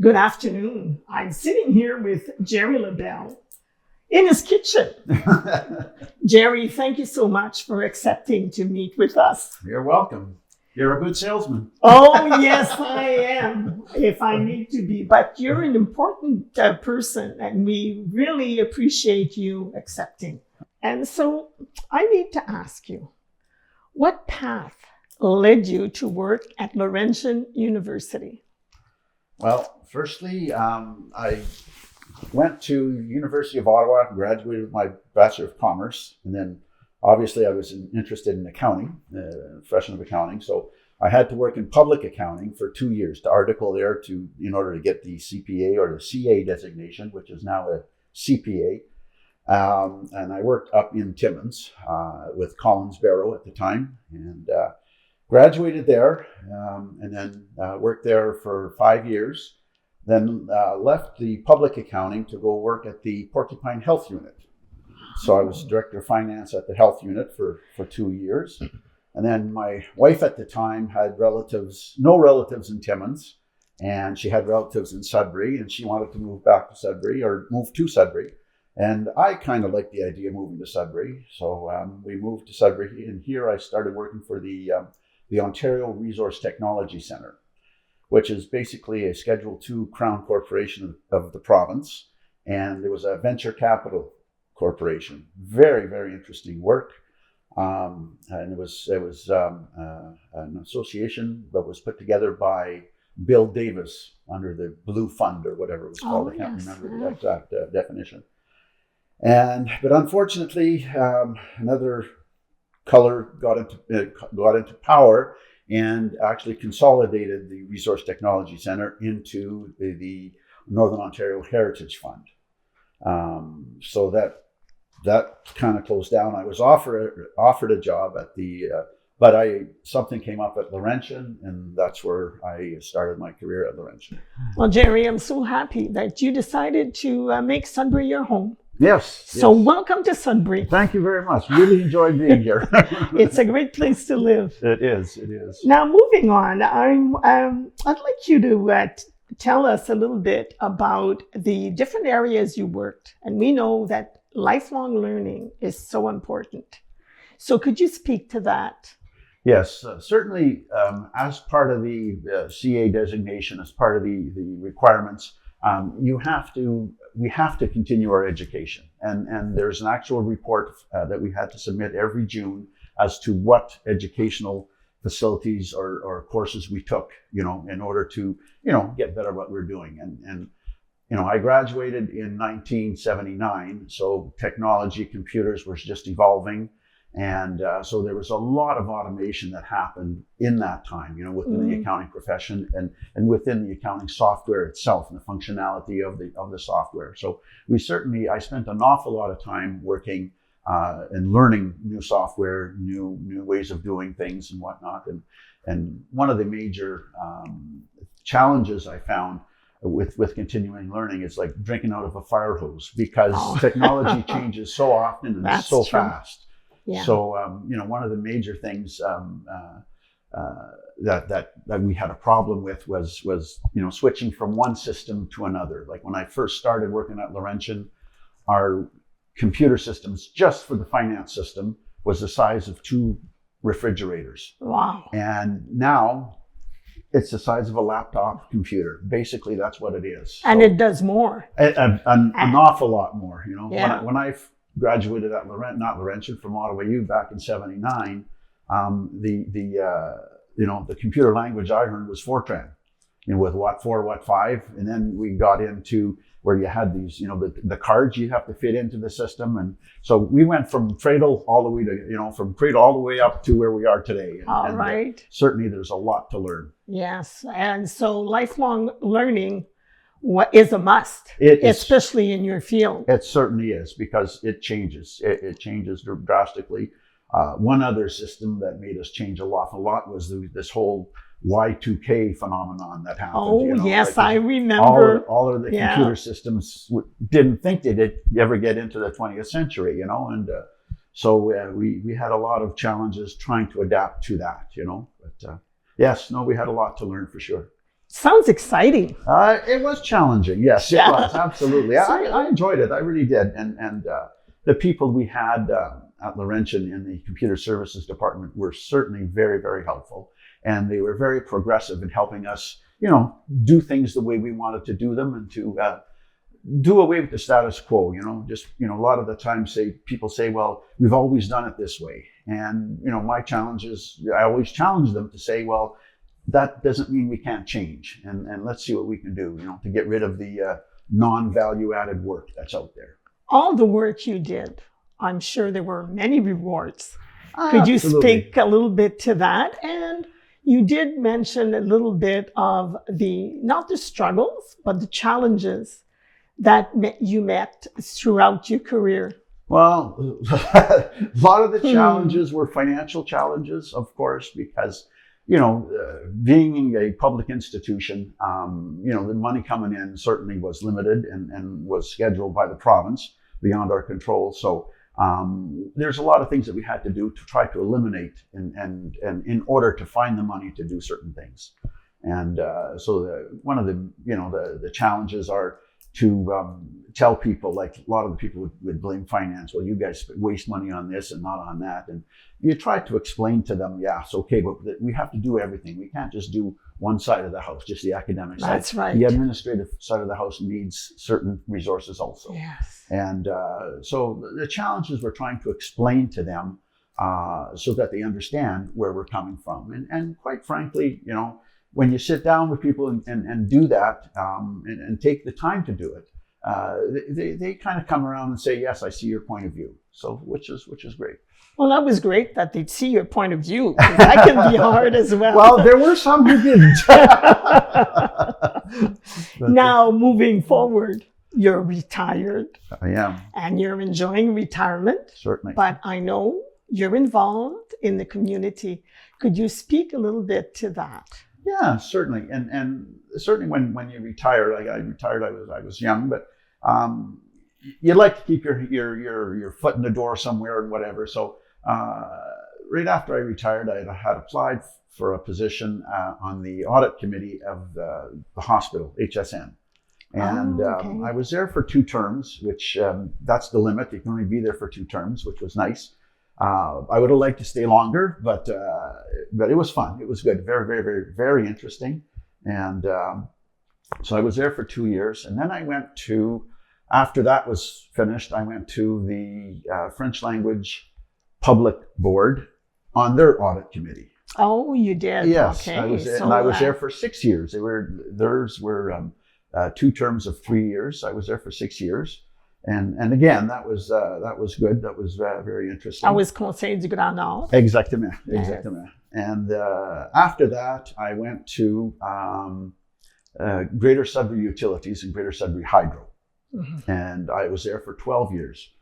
Good afternoon. I'm sitting here with Gerry Labelle in his kitchen. Gerry, thank you so much for accepting to meet with us. You're welcome. You're a good salesman. Oh, yes, I am, if I need to be. But you're an important person, and we really appreciate you accepting. And so I need to ask you, what path led you to work at Laurentian University? Well, firstly, I went to University of Ottawa and graduated with my Bachelor of Commerce. And then obviously I was interested in accounting, profession of accounting. So I had to work in public accounting for 2 years to article there in order to get the CPA or the CA designation, which is now a CPA. And I worked up in Timmins with Collins Barrow at the time, and graduated there, and then worked there for 5 years. Then left the public accounting to go work at the Porcupine Health Unit. So I was director of finance at the health unit for 2 years. And then my wife at the time had no relatives in Timmins, and she had relatives in Sudbury, and she wanted to move back to Sudbury or move to Sudbury. And I kind of liked the idea of moving to Sudbury. So we moved to Sudbury, and here I started working for the Ontario Resource Technology Centre, which is basically a Schedule II Crown corporation of the province. And it was a venture capital corporation. Very, very interesting work. And it was an association that was put together by Bill Davis under the Blue Fund or whatever it was called. I can't remember the exact definition. But unfortunately, another color got into power and actually consolidated the Resource Technology Centre into the Northern Ontario Heritage Fund. So that kind of closed down. I was offered a job at but something came up at Laurentian, and that's where I started my career at Laurentian. Well, Gerry, I'm so happy that you decided to make Sudbury your home. Yes. So welcome to Sudbury. Thank you very much. Really enjoyed being here. It's a great place to live. It is. Now, moving on, I'd like you to tell us a little bit about the different areas you worked. And we know that lifelong learning is so important. So could you speak to that? Yes, certainly. As part of the CA designation, as part of the requirements, we have to continue our education. And there's an actual report that we had to submit every June as to what educational facilities or courses we took, in order to, get better at what we're doing. And I graduated in 1979, so technology, computers was just evolving. And so there was a lot of automation that happened in that time, within the accounting profession and within the accounting software itself and the functionality of the software. So I spent an awful lot of time working and learning new software, new ways of doing things and whatnot. And one of the major challenges I found with continuing learning is like drinking out of a fire hose, because technology changes so often and so fast. Yeah. So, one of the major things that we had a problem with was switching from one system to another. Like when I first started working at Laurentian, our computer systems just for the finance system was the size of 2 refrigerators. Wow. And now it's the size of a laptop computer. Basically, that's what it is. And it does more. An awful lot more, Yeah. When I graduated at Laurentian from Ottawa U back in '79. The computer language I learned was Fortran, with What 4, What 5, and then we got into where you had these, the cards you have to fit into the system, and so we went from cradle all the way to, from cradle all the way up to where we are today. Right. Certainly, there's a lot to learn. Yes, and so lifelong learning is a must, especially in your field. It certainly is, because it changes. It changes drastically. One other system that made us change a lot was this whole Y2K phenomenon that happened. Oh, yes, I remember. All of the computer systems didn't think they'd ever get into the 20th century, and so we had a lot of challenges trying to adapt to that, But we had a lot to learn for sure. Sounds exciting. It was challenging. Yes, it was. Absolutely. I enjoyed it. I really did. And the people we had at Laurentian in the computer services department were certainly very, very helpful. And they were very progressive in helping us, do things the way we wanted to do them and to do away with the status quo. A lot of the time people say, well, we've always done it this way. And, my challenge is I always challenge them to say, well, that doesn't mean we can't change. And let's see what we can do, to get rid of the non-value added work that's out there. All the work you did, I'm sure there were many rewards. Could you speak a little bit to that? And you did mention a little bit of not the struggles, but the challenges that you met throughout your career. Well, a lot of the challenges were financial challenges, of course, because, being a public institution, the money coming in certainly was limited and was scheduled by the province beyond our control. So there's a lot of things that we had to do to try to eliminate and in order to find the money to do certain things. And one of the challenges are to tell people, like a lot of the people would blame finance. Well, you guys waste money on this and not on that. And you try to explain to them, yeah, it's okay, but we have to do everything. We can't just do one side of the house, just the academic side. That's right. The administrative side of the house needs certain resources also. Yes. And so the challenges we're trying to explain to them so that they understand where we're coming from. And quite frankly, when you sit down with people and do that and take the time to do it, they kind of come around and say, yes, I see your point of view. So which is great. Well, that was great that they'd see your point of view. That can be hard as well. Well, there were some who didn't. Now, moving forward, you're retired. I am. And you're enjoying retirement. Certainly. But I know you're involved in the community. Could you speak a little bit to that? Yeah, certainly. And certainly when you retire, like I retired, I was young, but you'd like to keep your foot in the door somewhere and whatever. So right after I retired, I had applied for a position on the audit committee of the hospital, HSN. And okay. I was there for 2 terms, which that's the limit. You can only be there for 2 terms, which was nice. I would have liked to stay longer, but it was fun. It was good. Very, very, very, very interesting. And so I was there for 2 years. And then I went after that was finished, I went to the French language public board on their audit committee. Oh, you did? Yes. Okay. I was there for 6 years. Theirs were 2 terms of 3 years. I was there for 6 years. And again, that was good. That was very interesting. I was Conseil du Grand Nord. Exactement. Yes. And after that, I went to Greater Sudbury Utilities and Greater Sudbury Hydro. Mm-hmm. And I was there for 12 years,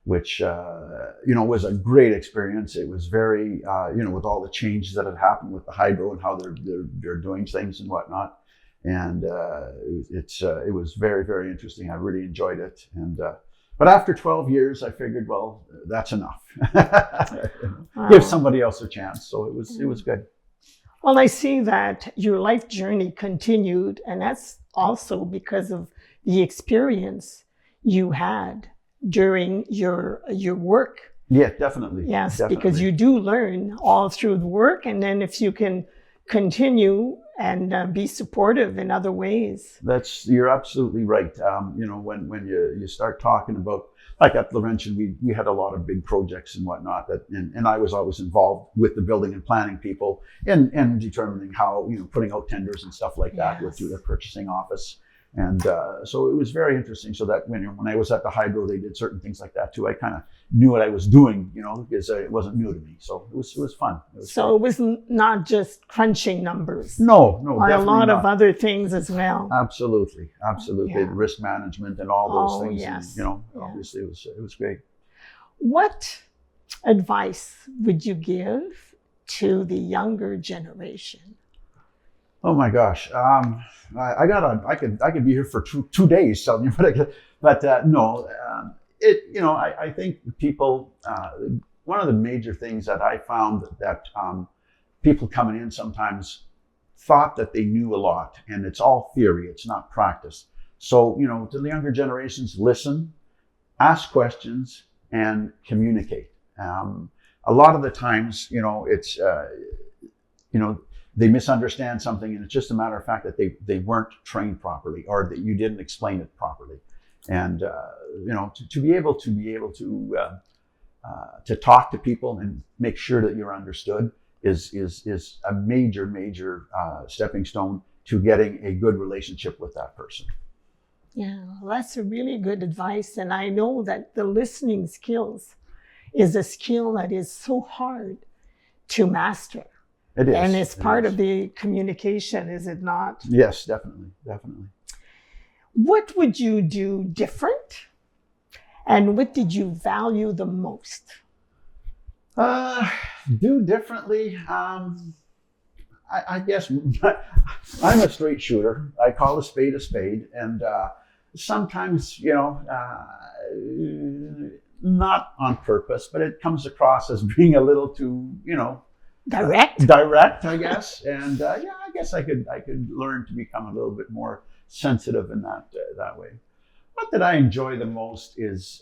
which, was a great experience. It was very, with all the changes that had happened with the hydro and how they're doing things and whatnot. And it was very, very interesting. I really enjoyed it. And but after 12 years, I figured, well, that's enough. Wow. Give somebody else a chance. So it was good. Well, I see that your life journey continued, and that's also because of the experience you had during your work. Yeah, definitely. Yes, definitely. Because you do learn all through the work, and then if you can continue and be supportive in other ways. You're absolutely right. When you start talking about, like at Laurentian, we had a lot of big projects and whatnot and I was always involved with the building and planning people and determining how, putting out tenders and stuff like that through the purchasing office. And so it was very interesting. So that when I was at the hydro, they did certain things like that too. I kind of knew what I was doing, because it wasn't new to me. So it was fun. It was not just crunching numbers. No, definitely a lot of other things as well. Absolutely. Yeah. Risk management and all those things. Yes. And, obviously it was great. What advice would you give to the younger generation? Oh my gosh, I could be here for two days telling you, but no, I think people. One of the major things that I found that people coming in sometimes thought that they knew a lot, and it's all theory, it's not practice. So, to the younger generations, listen, ask questions, and communicate. A lot of the times, it's, they misunderstand something, and it's just a matter of fact that they weren't trained properly, or that you didn't explain it properly. And, to be able to talk to people and make sure that you're understood is a major stepping stone to getting a good relationship with that person. Yeah, well, that's a really good advice. And I know that the listening skills is a skill that is so hard to master. It is. And it's part of the communication, is it not? Yes, definitely. What would you do different? And what did you value the most? Do differently. I guess I'm a straight shooter. I call a spade, and sometimes, not on purpose, but it comes across as being a little too, direct, I guess. And I guess I could learn to become a little bit more sensitive in that way. What did I enjoy the most is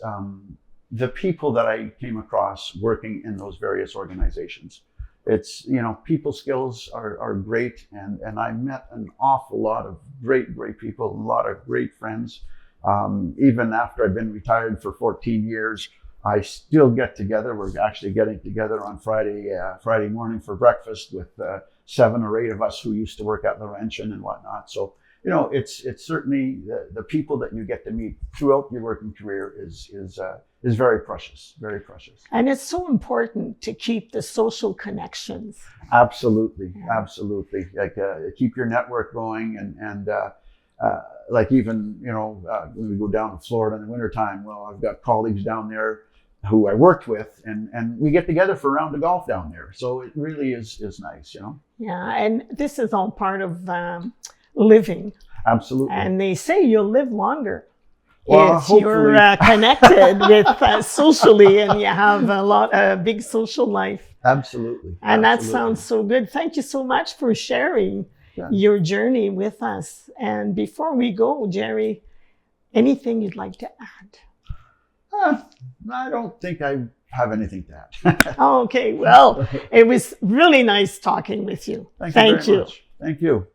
the people that I came across working in those various organizations. It's, people skills are great, and I met an awful lot of great people, a lot of great friends. Even after I've been retired for 14 years, I still get together. We're actually getting together on Friday morning for breakfast with 7 or 8 of us who used to work at Laurentian and whatnot. So, it's certainly the people that you get to meet throughout your working career is very precious, very precious. And it's so important to keep the social connections. Absolutely. Like keep your network going, and like even when we go down to Florida in the wintertime, well, I've got colleagues down there who I worked with, and we get together for a round of golf down there. So it really is nice, Yeah, and this is all part of living. Absolutely. And they say you'll live longer well, if you're connected with socially, and you have a big social life. Absolutely. And that sounds so good. Thank you so much for sharing your journey with us. And before we go, Gerry, anything you'd like to add? I don't think I have anything to add. Okay, well, it was really nice talking with you. Thank you very much. Thank you.